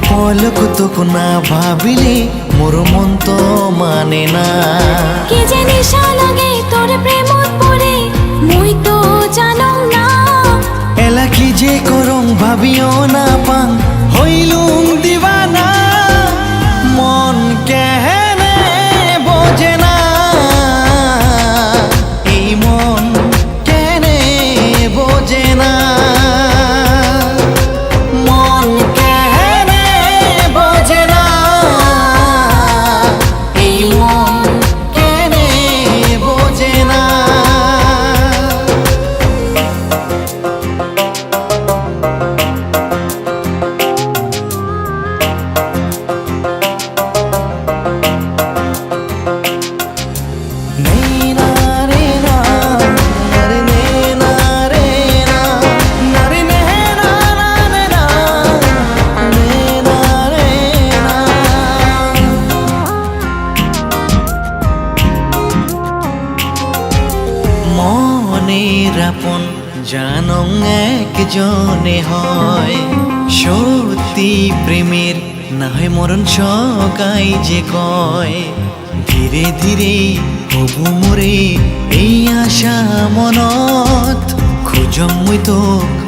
পলক তোক না ভাবিলে মোর মন তো মানে না। কি যে নিশা লাগে তোর প্রেমত পড়ে মুই তো জানো না। এলা কি যে করং ভাবিও না পাং হইলুম দিবানা। মন কেহেনে বোঝে না, এই মন কেনে বোঝে না। মন কেহেনে বোঝে না, এই মন কেনে বোঝে না। মনের আপন জানং একজনে হয়, সত্যি প্রেমের না হয় মরণ সকাই যে কয়। ধীরে ধীরে হবু মোরে এই আশা মনত, খুঁজম মুই তো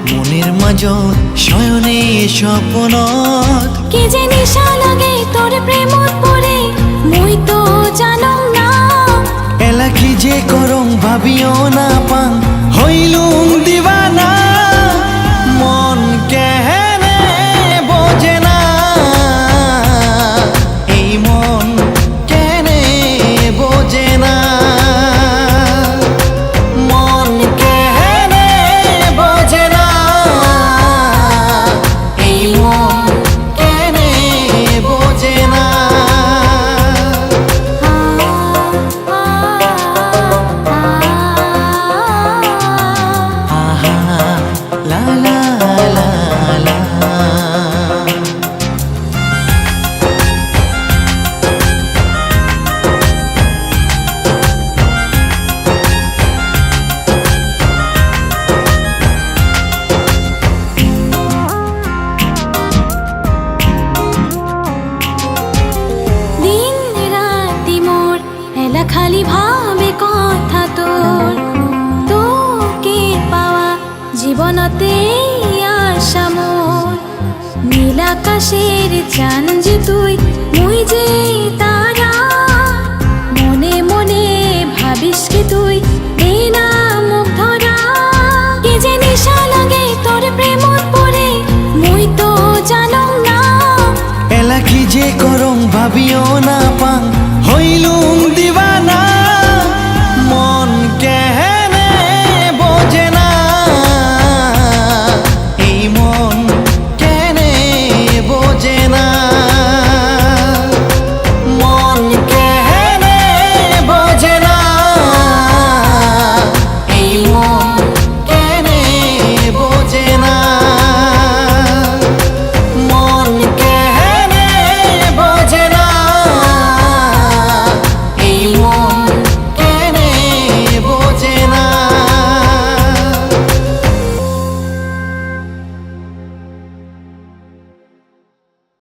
মনের মাজত শয়নে স্বপ্নত। কি যে নিশা লাগে তোর প্রেমত পড়ে মুই তো জানো না। এলা কি যে করং ভাবিও না পাং হইলুম দিবানা। মন কেহেনে বোঝে না, এই মন কেনে বোঝে না। মন কেহেনে বোঝে না, এই মন কেনে বোঝে না। La la la la. দিন রাতি মোর এলা খালি ভাবে কথা তোর। তোকে পাওয়া জীবনতে আশা মোর। নীল আকাশের চান যে তুই মুই যে তারা। মনে মনে ভাবিস কি তুই এই না মুখ ধরা। কি যে নিশা লাগে তোর প্রেমত পড়ে মুই তো জানো না। এলা কি যে করং ভাবিও না পাং